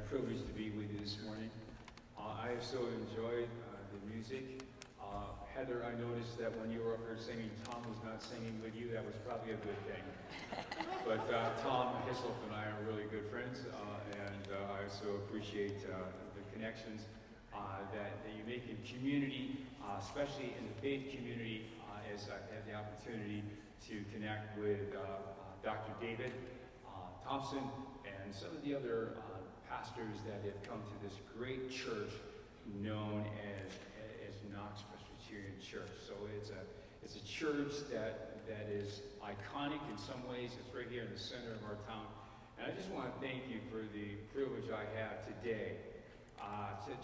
privilege to be with you this morning. I have so enjoyed the music. Heather, I noticed that when you were up here singing, Tom was not singing with you. That was probably a good thing. But Tom Hislop and I are really good friends, and I so appreciate the connections that you make in community, especially in the faith community, as I had the opportunity to connect with Dr. David Thompson and some of the other pastors that have come to this great church known as Knox Presbyterian Church. So it's a church that is iconic in some ways. It's right here in the center of our town. And I just want to thank you for the privilege I have today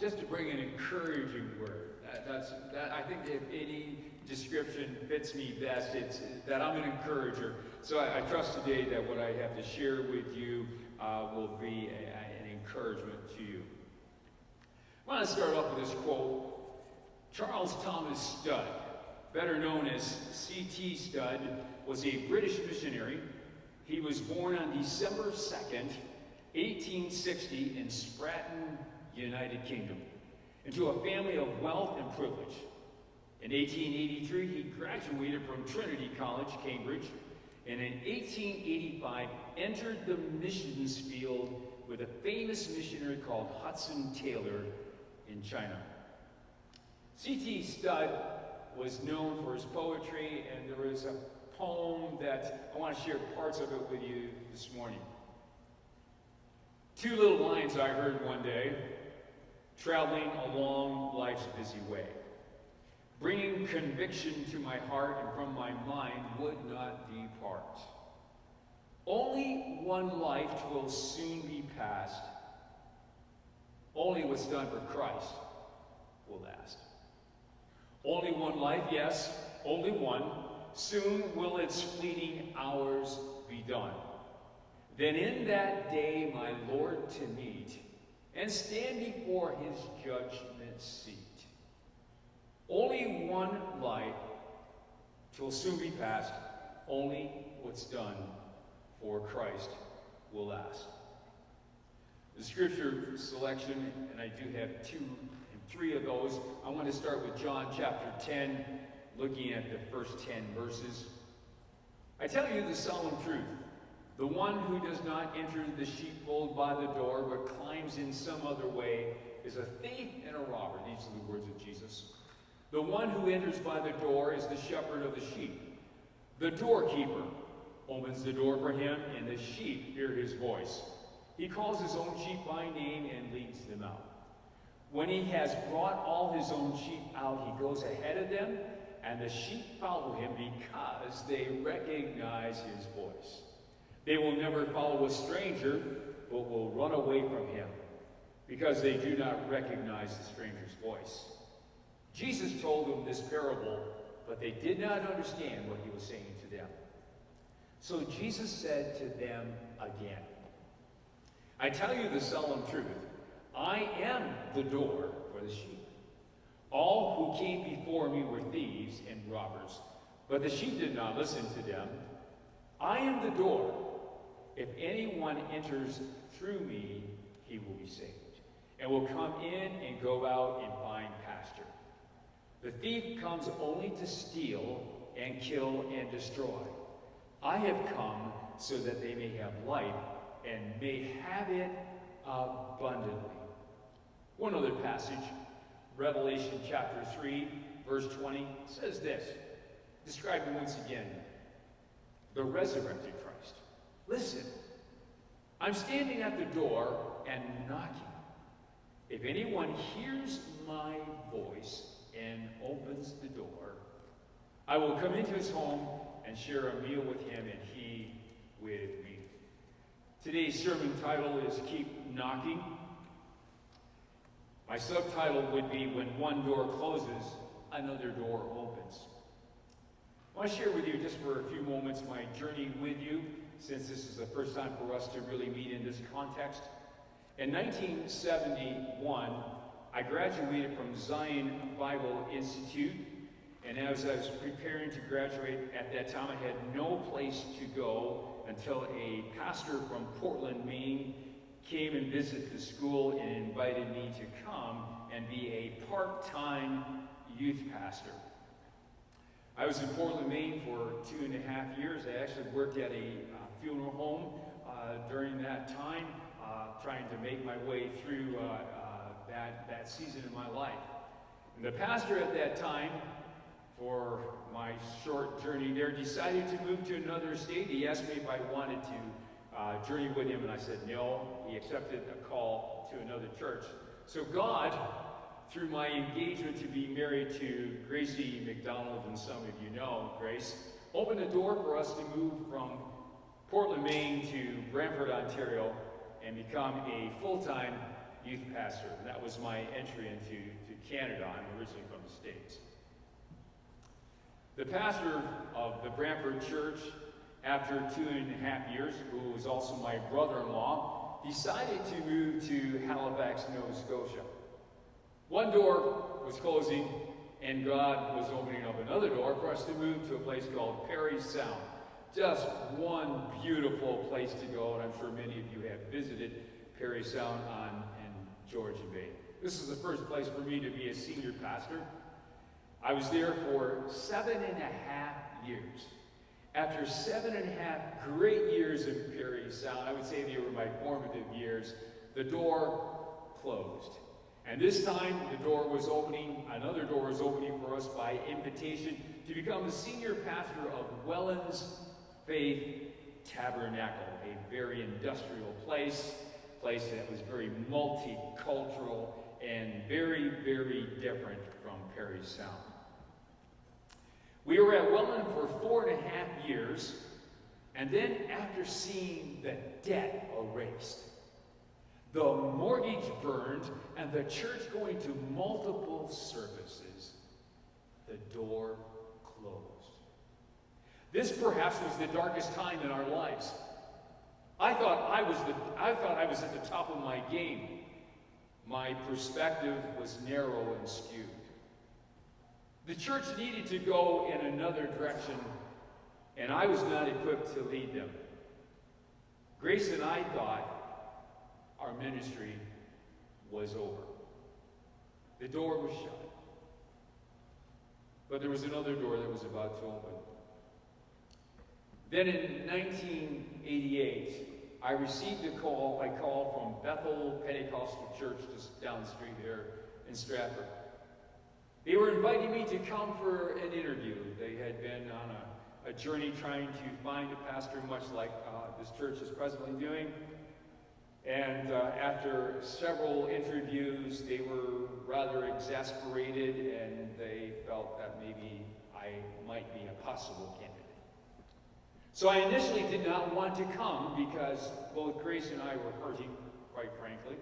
just to bring an encouraging word. I think if any description fits me best, it's that I'm an encourager. So I trust today that what I have to share with you will be an encouragement to you. I want to start off with this quote. Charles Thomas Studd, better known as C.T. Studd, was a British missionary. He was born on December 2nd, 1860 in Stratton, United Kingdom, into a family of wealth and privilege. In 1883, he graduated from Trinity College, Cambridge, and in 1885 entered the missions field with a famous missionary called Hudson Taylor in China. C.T. Studd was known for his poetry, and there is a poem that I want to share parts of it with you this morning. Two little lines I heard one day, traveling along life's busy way. Bringing conviction to my heart and from my mind would not depart. Only one life will soon be passed. Only what's done for Christ will last. Only one life, yes, only one. Soon will its fleeting hours be done. Then in that day my Lord to meet and stand before his judgment seat. Only one life will soon be passed. Only what's done for Christ will last. The scripture selection, and I do have 2 and 3 of those. I want to start with John chapter 10, looking at the first 10 verses. I tell you the solemn truth. The one who does not enter the sheepfold by the door, but climbs in some other way, is a thief and a robber. These are the words of Jesus. The one who enters by the door is the shepherd of the sheep. The doorkeeper opens the door for him, and the sheep hear his voice. He calls his own sheep by name and leads them out. When he has brought all his own sheep out, he goes ahead of them, and the sheep follow him because they recognize his voice. They will never follow a stranger, but will run away from him because they do not recognize the stranger's voice. Jesus told them this parable, but they did not understand what he was saying to them. So Jesus said to them again, I tell you the solemn truth. I am the door for the sheep. All who came before me were thieves and robbers, but the sheep did not listen to them. I am the door. If anyone enters through me, he will be saved, and will come in and go out and find pasture. The thief comes only to steal and kill and destroy. I have come so that they may have life and may have it abundantly. One other passage, Revelation chapter 3, verse 20, says this, describing once again the resurrected Christ. Listen, I'm standing at the door and knocking. If anyone hears my voice and opens the door, I will come into his home and share a meal with him and he with me. Today's sermon title is Keep Knocking. My subtitle would be When One Door Closes, Another Door Opens. I want to share with you just for a few moments my journey with you, since this is the first time for us to really meet in this context. In 1971, I graduated from Zion Bible Institute, and as I was preparing to graduate at that time, I had no place to go until a pastor from Portland, Maine came and visited the school and invited me to come and be a part-time youth pastor. I was in Portland, Maine for 2.5 years. I actually worked at a funeral home during that time, trying to make my way through that season in my life. And the pastor at that time, for my short journey there, decided to move to another state. He asked me if I wanted to journey with him, and I said no. He accepted a call to another church. So God, through my engagement to be married to Gracie McDonald, and some of you know Grace, opened the door for us to move from Portland, Maine to Brantford, Ontario, and become a full-time youth pastor. And that was my entry into Canada. I'm originally from the States. The pastor of the Brantford church, after 2.5 years, who was also my brother-in-law, decided to move to Halifax, Nova Scotia. One door was closing, and God was opening up another door for us to move to a place called Parry Sound. Just one beautiful place to go, and I'm sure many of you have visited Parry Sound in Georgian Bay. This is the first place for me to be a senior pastor. I was there for 7.5 years. After 7.5 great years in Parry Sound, I would say they were my formative years, the door closed. And this time, the door was opening, another door was opening for us by invitation to become the senior pastor of Wellens Faith Tabernacle, a very industrial place that was very multicultural and very, very different from Parry Sound. We were at Welland for 4.5 years, and then after seeing the debt erased, the mortgage burned, and the church going to multiple services, the door closed. This perhaps was the darkest time in our lives. I thought I was at the top of my game. My perspective was narrow and skewed. The church needed to go in another direction, and I was not equipped to lead them. Grace and I thought our ministry was over. The door was shut. But there was another door that was about to open. Then in 1988, I received a call from Bethel Pentecostal Church just down the street there in Stratford. They were inviting me to come for an interview. They had been on a journey trying to find a pastor, much like this church is presently doing. And after several interviews, they were rather exasperated, and they felt that maybe I might be a possible candidate. So I initially did not want to come because both Grace and I were hurting, quite frankly.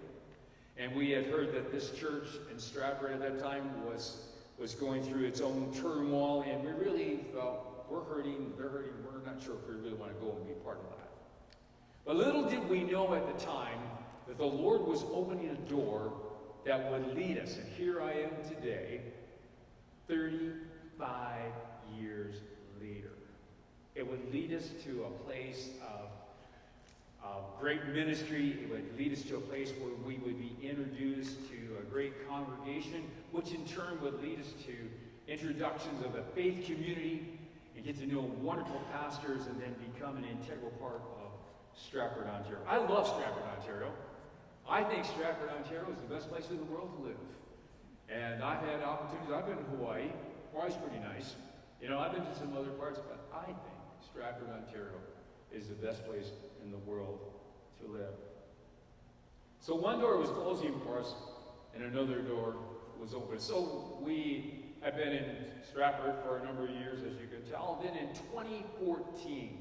And we had heard that this church in Stratford at that time was going through its own turmoil, and we really felt we're hurting, they're hurting, we're not sure if we really want to go and be part of that. But little did we know at the time that the Lord was opening a door that would lead us. And here I am today, 35 years later. It would lead us to a place of great ministry. It would lead us to a place where we would be introduced to a great congregation, which in turn would lead us to introductions of a faith community and get to know wonderful pastors and then become an integral part of Stratford, Ontario. I love Stratford, Ontario. I think Stratford, Ontario is the best place in the world to live. And I've had opportunities. I've been to Hawaii. Hawaii's pretty nice. You know, I've been to some other parts, but I think Stratford, Ontario is the best place in the world to live. So one door was closing for us, and another door was open. So we have been in Stratford for a number of years, as you can tell. Then in 2014,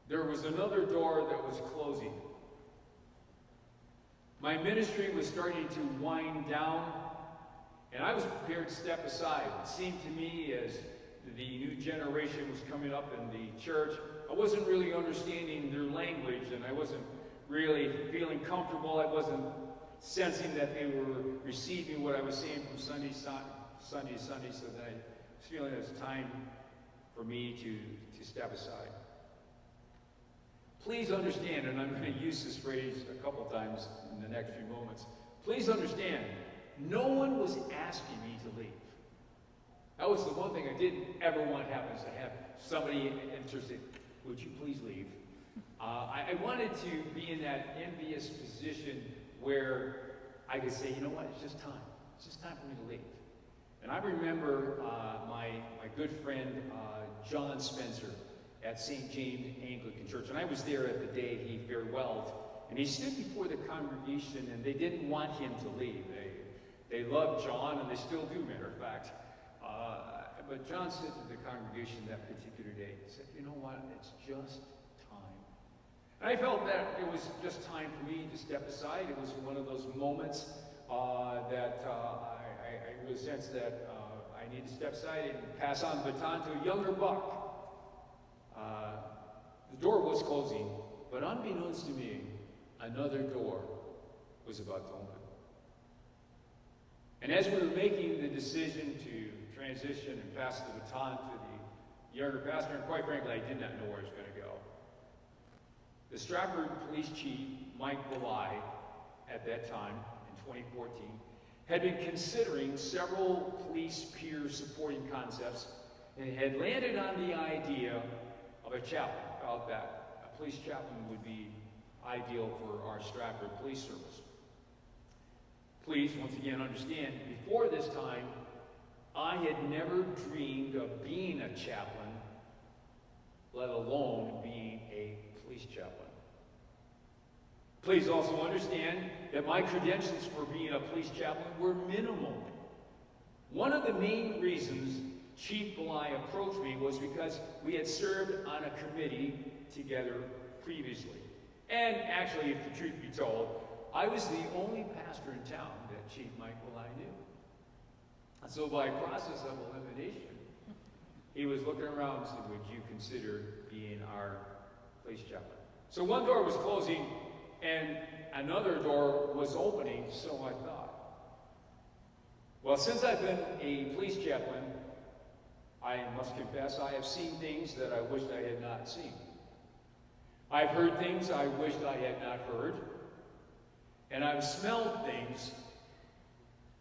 there was another door that was closing. My ministry was starting to wind down, and I was prepared to step aside. It seemed to me as the new generation was coming up in the church, I wasn't really understanding their language, and I wasn't really feeling comfortable. I wasn't sensing that they were receiving what I was saying from Sunday, so that I was feeling it was time for me to step aside. Please understand, and I'm going to use this phrase a couple times in the next few moments. Please understand, no one was asking me to leave. That was the one thing I didn't ever want to happen, is to have somebody interested, would you please leave? I wanted to be in that envious position where I could say, you know what, it's just time. It's just time for me to leave. And I remember my good friend, John Spencer, at St. James Anglican Church. And I was there at the day he farewelled. And he stood before the congregation, and they didn't want him to leave. They loved John, and they still do, matter of fact. But John said to the congregation that particular day, he said, you know what, it's just time. And I felt that it was just time for me to step aside. It was one of those moments that I really sensed that I need to step aside and pass on the baton to a younger buck. The door was closing, but unbeknownst to me, another door was about to open. And as we were making the decision to transition and pass the baton to the younger pastor, and quite frankly, I did not know where I was going to go. The Stratford Police Chief, Mike Belay, at that time, in 2014, had been considering several police peer supporting concepts and had landed on the idea of a chaplain. Felt that a police chaplain would be ideal for our Stratford Police Service. Please, once again, understand, before this time, I had never dreamed of being a chaplain, let alone being a police chaplain. Please also understand that my credentials for being a police chaplain were minimal. One of the main reasons Chief Belay approached me was because we had served on a committee together previously. And actually, if the truth be told, I was the only pastor in town that Chief Mike Belay knew. And so by process of elimination, he was looking around and said, would you consider being our police chaplain? So one door was closing and another door was opening, so I thought. Well, since I've been a police chaplain, I must confess I have seen things that I wished I had not seen. I've heard things I wished I had not heard. And I've smelled things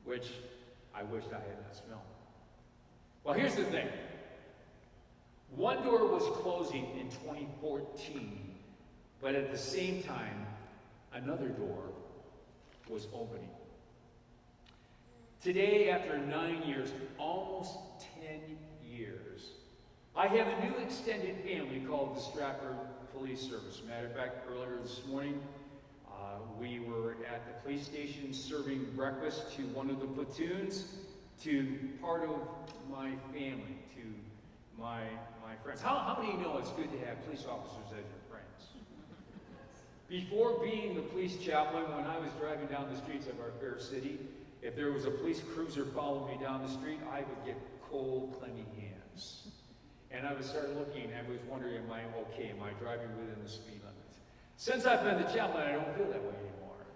which I wished I had not smelled. Well, here's the thing. One door was closing in 2014, but at the same time, another door was opening. Today, after 9 years, almost 10 years, I have a new extended family called the Stratford Police Service. Matter of fact, earlier this morning, we were at the police station serving breakfast to one of the platoons, to part of my family, to my friends. How many know it's good to have police officers as your friends? Before being the police chaplain, when I was driving down the streets of our fair city, if there was a police cruiser following me down the street, I would get cold, clammy hands. And I would start looking, and I was wondering, am I okay? Am I driving within the speed limit? Since I've been the chaplain, I don't feel that way anymore.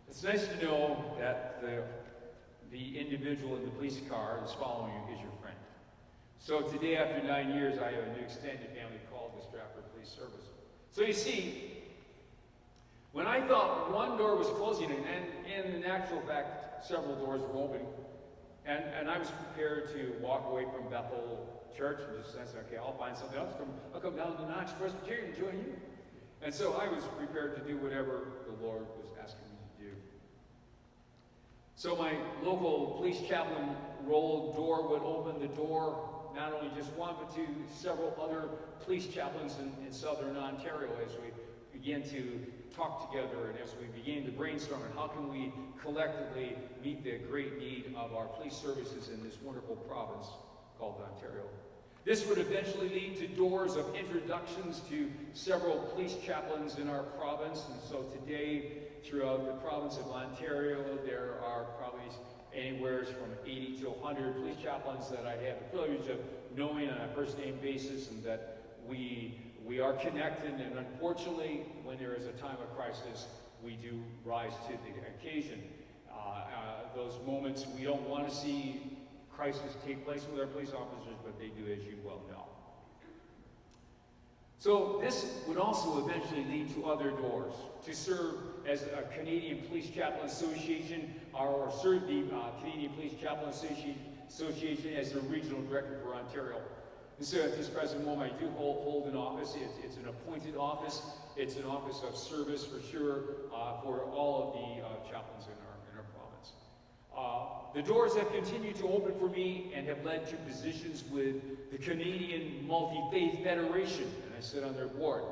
It's nice to know that the individual in the police car that's following you is your friend. So today, after 9 years, I have a new extended family called the Stratford Police Service. So you see, when I thought one door was closing, and in actual fact, several doors were opening, and I was prepared to walk away from Bethel Church and just say, okay, I'll find something else. I'll come down to the Knox Presbyterian and join you. And so I was prepared to do whatever the Lord was asking me to do. So my local police chaplain role door would open the door, not only just one, but to several other police chaplains in southern Ontario as we began to talk together and as we began to brainstorm on how can we collectively meet the great need of our police services in this wonderful province called Ontario. This would eventually lead to doors of introductions to several police chaplains in our province, and so today, throughout the province of Ontario, there are probably anywhere from 80 to 100 police chaplains that I have the privilege of knowing on a first-name basis, and that we are connected, and unfortunately, when there is a time of crisis, we do rise to the occasion. Those moments we don't want to see crisis take place with our police officers, but they do, as you well know. So this would also eventually lead to other doors, to serve as a Canadian Police Chaplain Association, or serve the Canadian Police Chaplain Association as the regional director for Ontario. And so at this present moment, I do hold an office. It's an appointed office. It's an office of service for sure for all of the chaplains in our province. The doors have continued to open for me and have led to positions with the Canadian Multi-Faith Federation, and I sit on their board.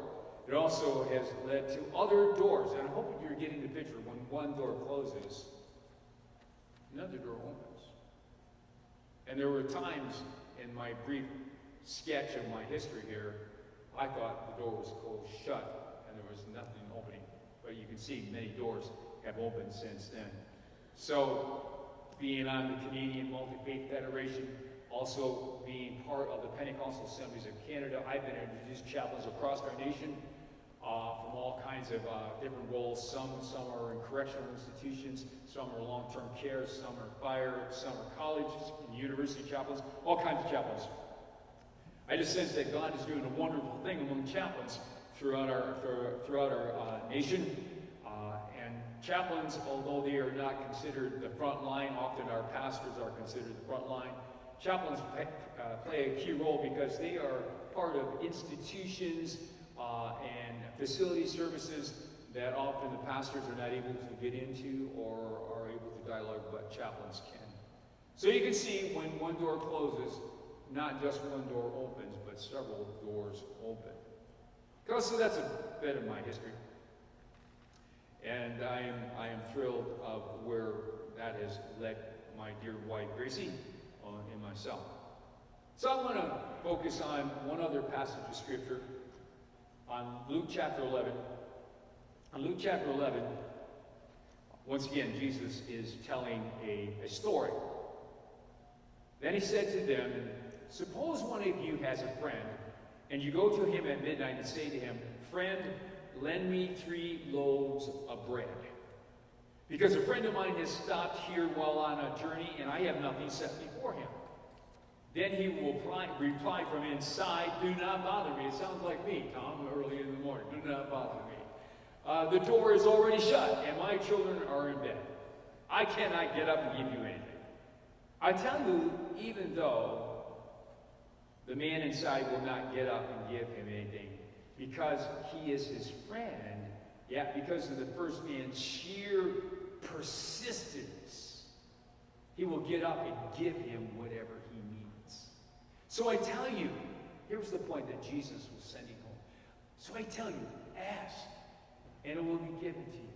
It also has led to other doors, and I hope you're getting the picture. When one door closes, another door opens. And there were times in my brief sketch of my history here, I thought the door was closed shut and there was nothing opening. But you can see many doors have opened since then. So, being on the Canadian Multi-Faith Federation, also being part of the Pentecostal Assemblies of Canada, I've been introduced chaplains across our nation from all kinds of different roles. Some are in correctional institutions, some are long-term care, some are fire, some are colleges and university chaplains, all kinds of chaplains. I just sense that God is doing a wonderful thing among chaplains throughout our nation. And chaplains, although they are not considered the front line, often our pastors are considered the front line. Chaplains play a key role because they are part of institutions and facility services that often the pastors are not able to get into or are able to dialogue, but chaplains can. So you can see when one door closes, not just one door opens, but several doors open. So that's a bit of my history. And I am thrilled of where that has led my dear wife, Gracie, and myself. So I want to focus on one other passage of Scripture, on Luke chapter 11. On Luke chapter 11, once again, Jesus is telling a story. Then he said to them, suppose one of you has a friend, and you go to him at midnight and say to him, friend, lend me 3 loaves of bread, because a friend of mine has stopped here while on a journey, and I have nothing set before him. Then he will reply from inside, do not bother me. It sounds like me, Tom, early in the morning. Do not bother me. The door is already shut, and my children are in bed. I cannot get up and give you anything. I tell you, even though the man inside will not get up and give him anything, because he is his friend, yet because of the first man's sheer persistence, he will get up and give him whatever he needs. So I tell you, here's the point that Jesus was sending home. So I tell you, ask, and it will be given to you.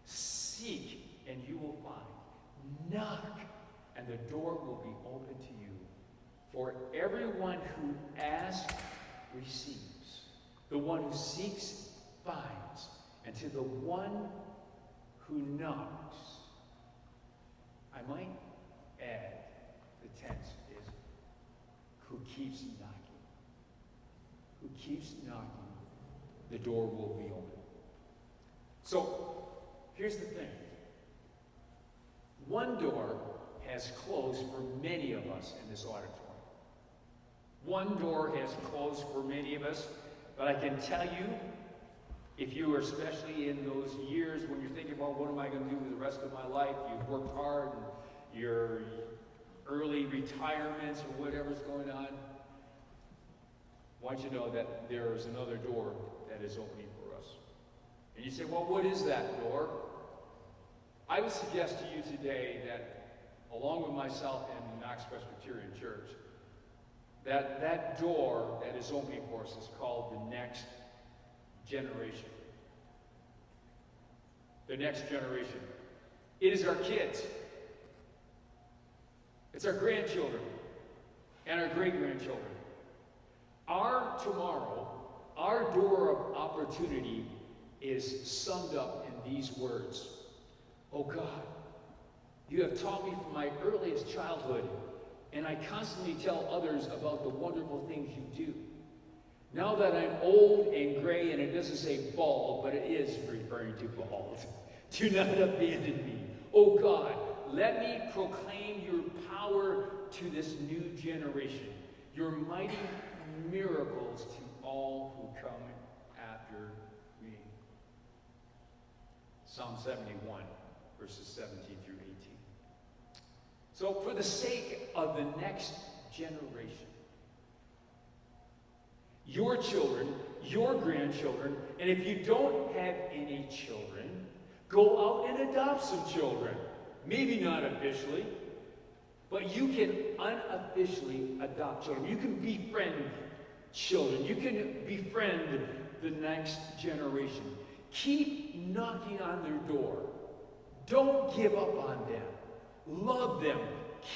Seek, and you will find. Knock, and the door will be open to you. For everyone who asks receives. The one who seeks finds. And to the one who knocks, I might add, the tense is, who keeps knocking. Who keeps knocking, the door will be open. So, here's the thing. One door has closed for many of us in this auditorium. One door has closed for many of us, but I can tell you, if you are especially in those years when you're thinking about what am I going to do with the rest of my life, you've worked hard, and your early retirements or whatever's going on, I want you to know that there is another door that is opening for us. And you say, well, what is that door? I would suggest to you today that, along with myself and the Knox Presbyterian Church, that door that is opening for us is called the next generation. The next generation. It is our kids. It's our grandchildren and our great-grandchildren. Our tomorrow, our door of opportunity is summed up in these words. Oh God, you have taught me from my earliest childhood, and I constantly tell others about the wonderful things you do. Now that I'm old and gray, and it doesn't say bald, but it is referring to bald, do not abandon me. Oh God, let me proclaim your power to this new generation, your mighty miracles to all who come after me. Psalm 71, verses 17 through 18. So for the sake of the next generation, your children, your grandchildren, and if you don't have any children, go out and adopt some children. Maybe not officially, but you can unofficially adopt children. You can befriend children. You can befriend the next generation. Keep knocking on their door. Don't give up on them. Love them.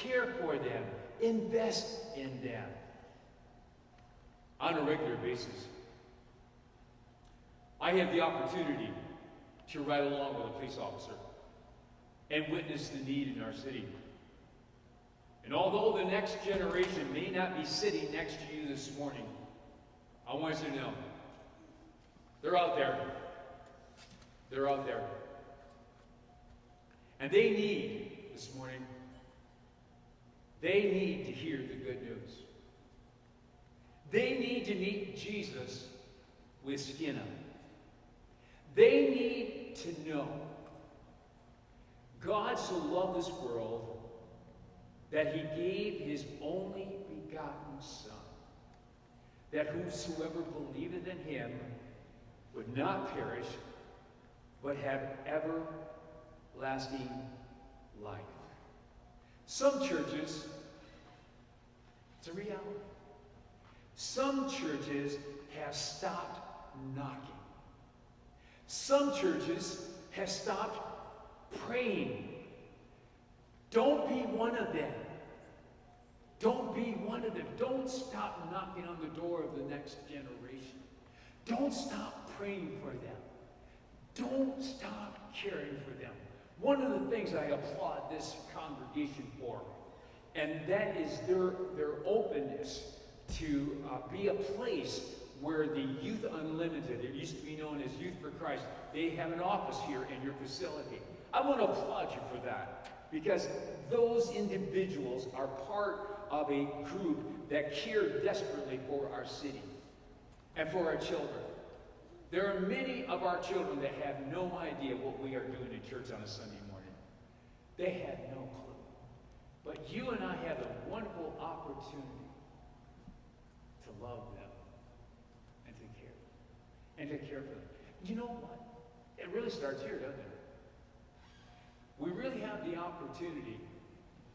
Care for them. Invest in them. On a regular basis, I have the opportunity to ride along with a police officer and witness the need in our city. And although the next generation may not be sitting next to you this morning, I want you to know, they're out there. They're out there. And they need, this morning, they need to hear the good news. They need to meet Jesus with skin on. They need to know God so loved this world that he gave his only begotten Son, that whosoever believeth in him would not perish, but have everlasting life. Some churches, it's a reality. Some churches have stopped knocking. Some churches have stopped praying. Don't be one of them. Don't be one of them. Don't stop knocking on the door of the next generation. Don't stop praying for them. Don't stop caring for them. One of the things I applaud this congregation for, and that is their openness to be a place where the Youth Unlimited, it used to be known as Youth for Christ, they have an office here in your facility. I want to applaud you for that, because those individuals are part of a group that care desperately for our city and for our children. There are many of our children that have no idea what we are doing in church on a Sunday morning. They have no clue. But you and I have a wonderful opportunity to love them and to care for them. You know what? It really starts here, doesn't it? We really have the opportunity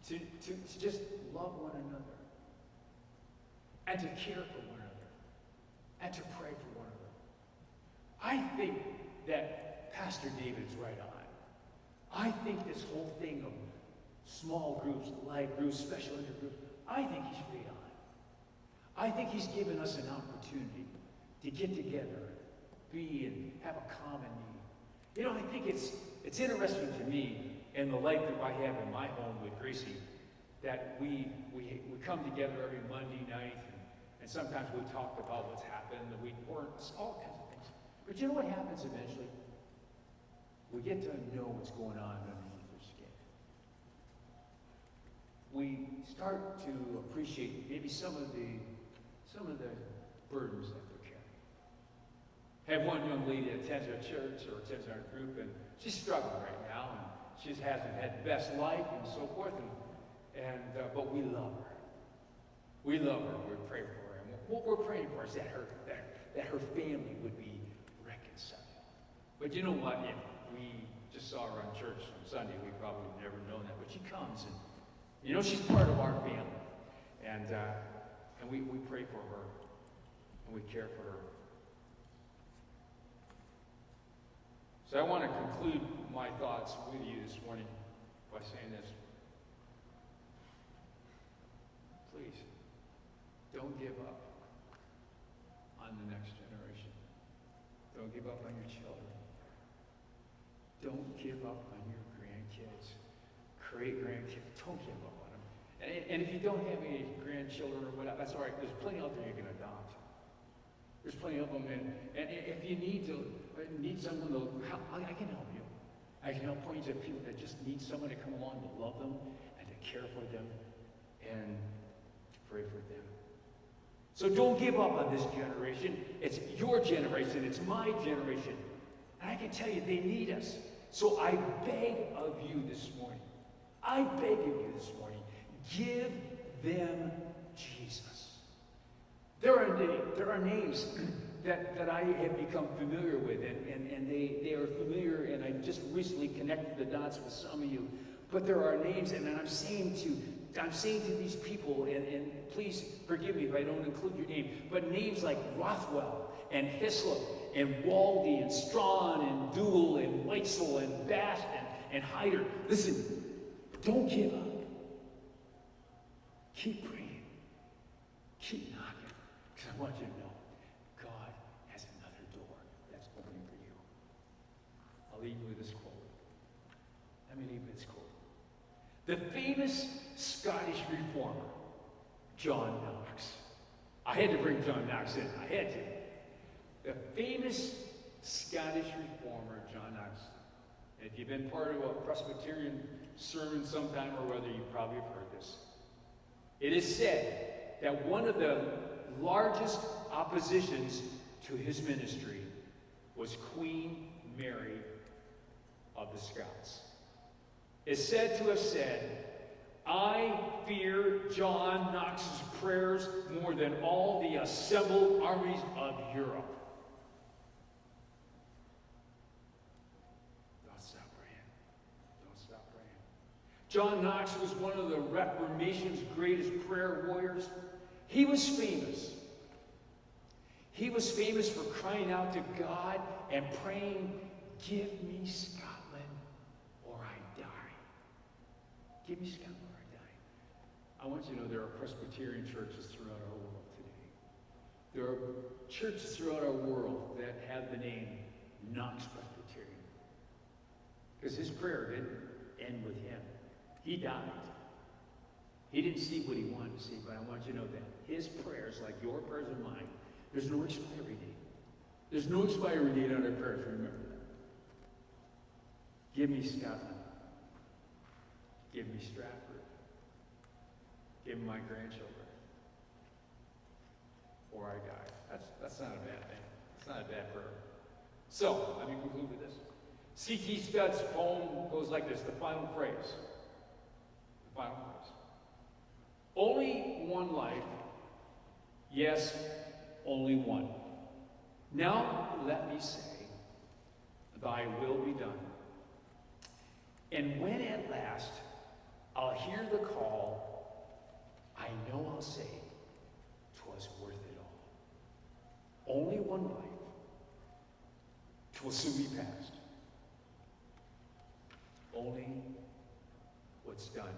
to just love one another and to care for one another and to pray for one another. I think that Pastor David's right on. I think this whole thing of small groups, light groups, special intergroups, I think he's right on. I think he's given us an opportunity to get together, be and have a common need. You know, I think it's interesting to me in the life group I have in my home with Gracie that we come together every Monday night and sometimes we talk about what's happened the week before, all kinds of things. But you know what happens eventually? We get to know what's going on underneath their skin. We start to appreciate maybe some of the burdens that they're carrying. I have one young lady that attends our church or attends our group, and she's struggling right now, and she hasn't had the best life and so forth, but we love her. We love her. We pray for her. And what we're praying for is that her family would be reconciled. But you know what? If we just saw her on church on Sunday, we probably would never known that. But she comes, and you know she's part of our family, and we pray for her, and we care for her. So I want to conclude my thoughts with you this morning by saying this. Please, don't give up on the next generation. Don't give up on your children. Don't give up on your grandkids. Great-grandkids. Don't give up on them. And if you don't have any grandchildren or whatever, that's all right. There's plenty out there you can adopt. There's plenty of them. And if you need someone to help, I can help you. I can help point you to people that just need someone to come along to love them and to care for them and to pray for them. So don't give up on this generation. It's your generation. It's my generation. And I can tell you, they need us. So I beg of you this morning. I beg of you this morning. Give them Jesus. There are names that I have become familiar with, and they are familiar, and I just recently connected the dots with some of you. But there are names, and I'm saying to these people, and please forgive me if I don't include your name, but names like Rothwell and Hislop and Waldy and Strawn and Duell and Weitzel and Bass and Hyder. Listen, don't give up. Keep praying. Keep knocking. Because I want you to know God has another door that's opening for you. I'll leave you with this quote. Let me leave you with this quote. The famous Scottish reformer, John Knox. I had to bring John Knox in. I had to. The famous Scottish reformer, John Knox. If you've been part of a Presbyterian sermon sometime or whether you probably have heard this. It is said that one of the largest oppositions to his ministry was Queen Mary of the Scots. Is said to have said, I fear John Knox's prayers more than all the assembled armies of Europe. Don't stop praying. Don't stop praying. John Knox was one of the Reformation's greatest prayer warriors. He was famous. He was famous for crying out to God and praying, give me Scotland or I die. Give me Scotland or I die. I want you to know there are Presbyterian churches throughout our world today. There are churches throughout our world that have the name Knox Presbyterian. Because his prayer didn't end with him. He died. He didn't see what he wanted to see, but I want you to know that his prayers, like your prayers and mine, there's no expiry date. There's no expiry date on our prayers, remember that. Give me Scotland. Give me Stratford. Give me my grandchildren. Or I die. That's not a bad thing. It's not a bad prayer. So, let me conclude with this. C.T. Studd's poem goes like this, the final phrase. The final phrase. Only one life, yes, only one. Now let me say, thy will be done. And when at last I'll hear the call, I know I'll say, 'twas worth it all. Only one life, 'twill soon be past. Only what's done